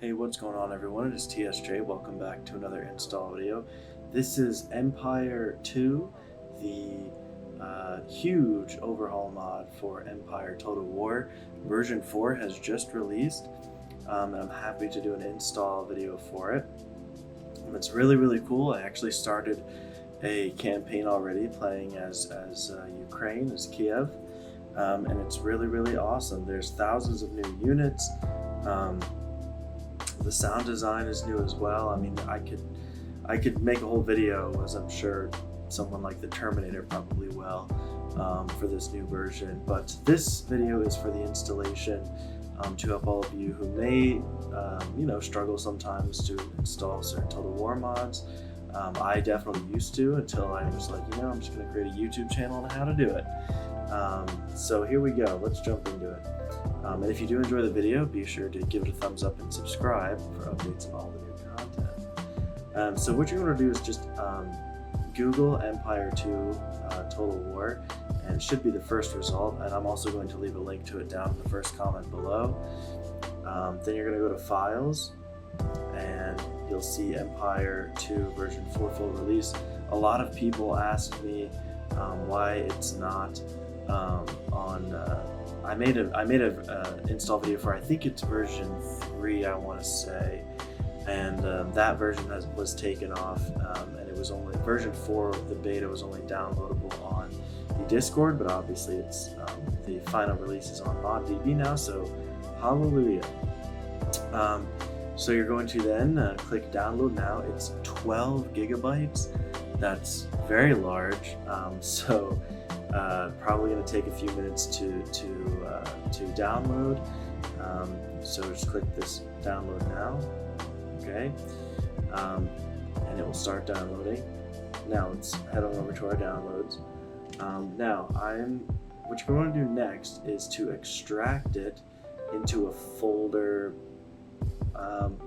Hey, what's going on everyone? It is TSJ. Welcome back to another install video. This is Empire 2, the huge overhaul mod for Empire Total War. Version 4 has just released, and I'm happy to do an install video for it. It's really cool. I actually started a campaign already playing as Ukraine, as Kiev, and it's really awesome. There's thousands of new units. The sound design is new as well. I mean, I could make a whole video, as I'm sure someone like the Terminator probably will, for this new version. But this video is for the installation, to help all of you who may, struggle sometimes to install certain Total War mods. I definitely used to, until I was like, I'm just going to create a YouTube channel on how to do it. So here we go. Let's jump into it. And if you do enjoy the video, be sure to give it a thumbs up and subscribe for updates on all the new content. So what you're going to do is just Google Empire 2 Total War, and it should be the first result. And I'm also going to leave a link to it down in the first comment below. Then you're going to go to Files, and you'll see Empire 2 version 4 full release. A lot of people ask me why it's not on. I made a install video for, I think it's version 3, I want to say, and that version was taken off, and it was only version 4 of the beta was only downloadable on the Discord, but obviously it's the final release is on ModDB now, so hallelujah. So you're going to then click download now. It's 12 gigabytes. That's very large. Probably going to take a few minutes to download. So just click this download now. Okay, and it will start downloading. Now let's head on over to our downloads. What you're going to do next is to extract it into a folder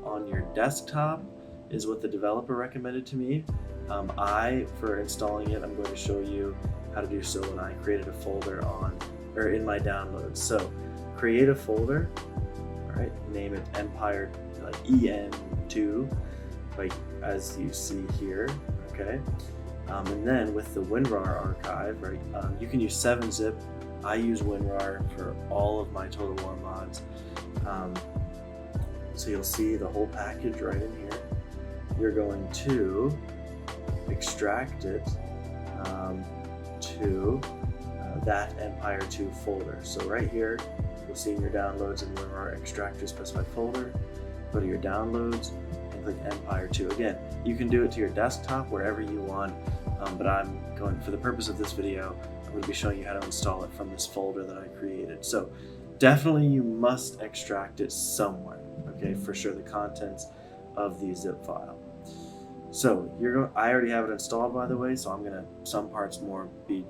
on your desktop, is what the developer recommended to me. For installing it, I'm going to show you how to do so when I created a folder in my downloads. So create a folder, all right, name it Empire, like EN2, like as you see here, okay? And then with the WinRAR archive, right, you can use 7-zip. I use WinRAR for all of my Total War mods. So you'll see the whole package right in here. You're going to extract it to that Empire 2 folder. So right here, you'll see in your downloads and WinRAR extract your specified folder. Go to your downloads and click Empire 2. Again, you can do it to your desktop, wherever you want, but I'm going, for the purpose of this video, I'm going to be showing you how to install it from this folder that I created. So definitely you must extract it somewhere, okay, for sure, the contents of the zip file. So I already have it installed, by the way, so I'm gonna some parts more be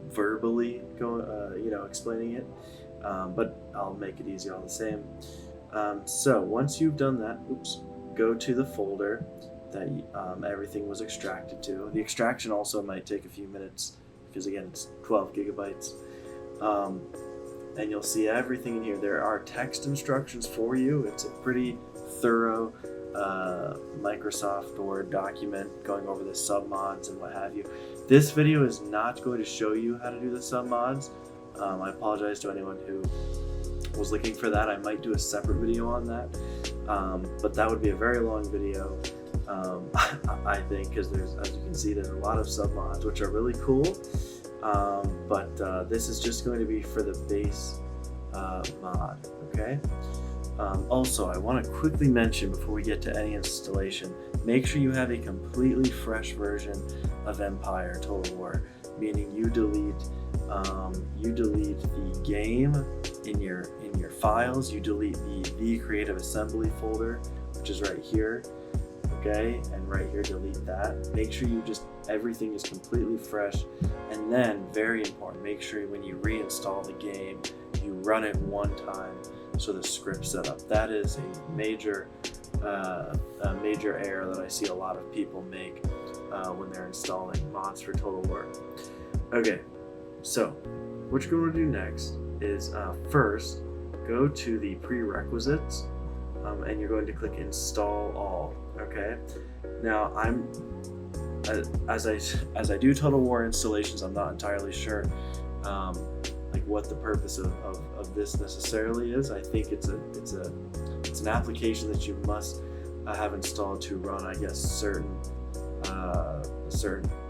verbally explaining it, but I'll make it easy all the same. So once you've done that, go to the folder that everything was extracted to. The extraction also might take a few minutes because again it's 12 gigabytes, and you'll see everything in here. There are text instructions for you. It's a pretty thorough Microsoft Word document going over the submods and what have you. This video is not going to show you how to do the submods. I apologize to anyone who was looking for that. I might do a separate video on that, but that would be a very long video, I think, because as you can see, there's a lot of submods which are really cool, but this is just going to be for the base mod, okay? Also, I want to quickly mention before we get to any installation, make sure you have a completely fresh version of Empire Total War, meaning you delete the game in your files, you delete the Creative Assembly folder, which is right here, okay, and right here delete that. Make sure everything is completely fresh, and then very important, make sure when you reinstall the game, you run it one time. So the script setup, that is a major error that I see a lot of people make when they're installing mods for Total War. Okay, so what you're going to do next is first go to the prerequisites and you're going to click install all. Okay, now as I do Total War installations, I'm not entirely sure like what the purpose of this necessarily is. I think it's an application that you must have installed to run, I guess, certain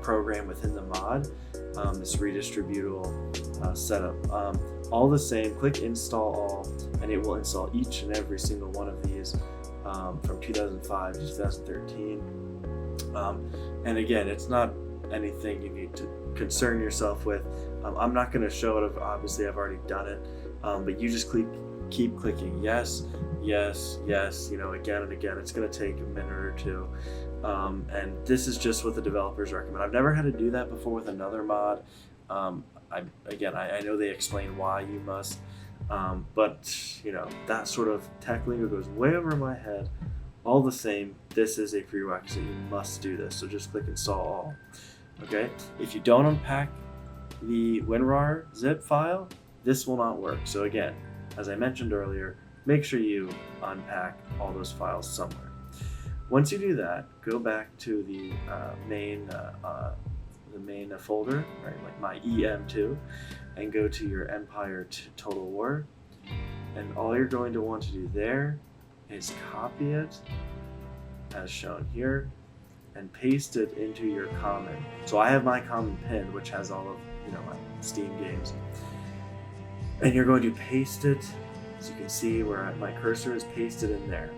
program within the mod, this redistributable setup. All the same, click install all, and it will install each and every single one of these from 2005 to 2013. And again, it's not anything you need to concern yourself with. I'm not going to show it. Obviously, I've already done it, but you just keep clicking yes, yes, yes, again and again. It's going to take a minute or two. And this is just what the developers recommend. I've never had to do that before with another mod. I know they explain why you must, but that sort of tech lingo goes way over my head. All the same, this is a prerequisite. You must do this. So just click install all. Okay. If you don't unpack the WinRAR zip file, this will not work. So again, as I mentioned earlier, make sure you unpack all those files somewhere. Once you do that, go back to the main folder, right, like my EM2, and go to your Empire Total War. And all you're going to want to do there is copy it, as shown here, and paste it into your common. So I have my common pinned, which has all of my Steam games. And you're going to paste it, as you can see where my cursor is pasted in there.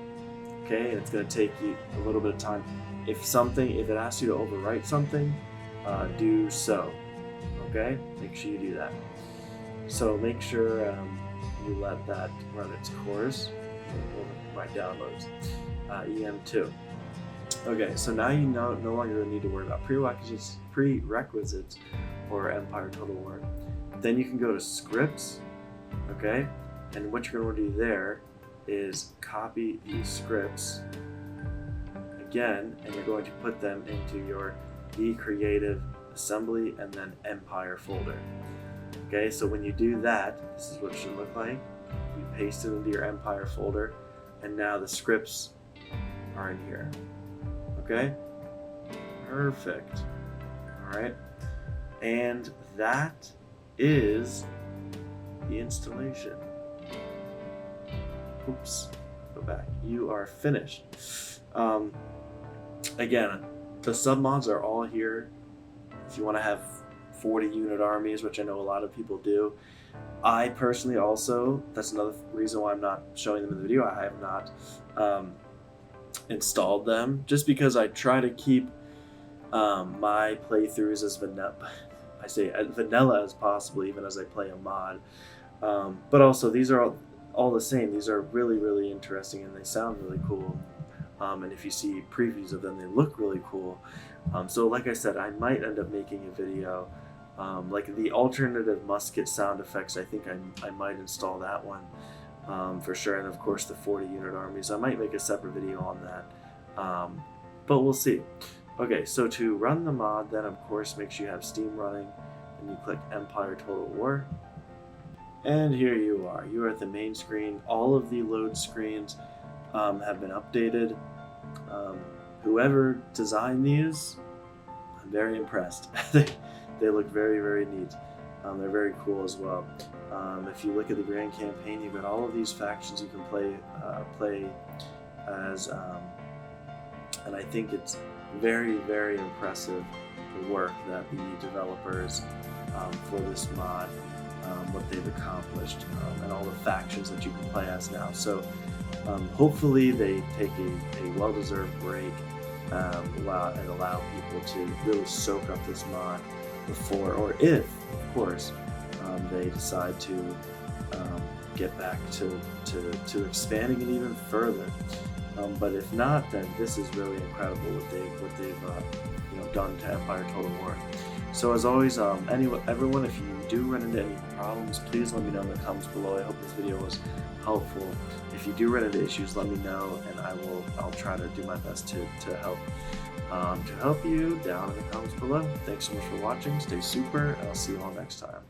Okay, and it's going to take you a little bit of time. If it asks you to overwrite something, do so. Okay, make sure you do that. So make sure you let that run its course. My downloads, EM2. Okay, so now you no longer need to worry about prerequisites or Empire Total War. Then you can go to scripts. Okay, and what you're going to do there is copy these scripts again, and you're going to put them into your Creative Assembly and then Empire folder. Okay, so when you do that, this is what it should look like. You paste it into your Empire folder, and now the scripts are in here. Okay, perfect. All right, and that is the installation. Oops, go back. You are finished. Again, the submods are all here. If you want to have 40 unit armies, which I know a lot of people do. I personally also, that's another reason why I'm not showing them in the video. I have not installed them, just because I try to keep my playthroughs as vanilla as possible, even as I play a mod. But also, these are all the same. These are really, really interesting, and they sound really cool. And if you see previews of them, they look really cool. So like I said, I might end up making a video like the alternative musket sound effects. I think I might install that one for sure. And of course the 40 unit armies, I might make a separate video on that, but we'll see. Okay, so to run the mod, then of course make sure you have Steam running, and you click Empire Total War. And here you are. You are at the main screen. All of the load screens have been updated. Whoever designed these, I'm very impressed. They look very, very neat. They're very cool as well. If you look at the Grand Campaign, you've got all of these factions you can play as, and I think it's very, very impressive the work that the developers for this mod, what they've accomplished, and all the factions that you can play as now. So hopefully they take a well-deserved break and allow people to really soak up this mod before, or if, of course, they decide to get back to expanding it even further. But if not, then this is really incredible what they've done to Empire Total War. So as always, everyone, if you do run into any problems, please let me know in the comments below. I hope this video was helpful. If you do run into issues, let me know, and I'll try to do my best to help you down in the comments below. Thanks so much for watching. Stay super, and I'll see you all next time.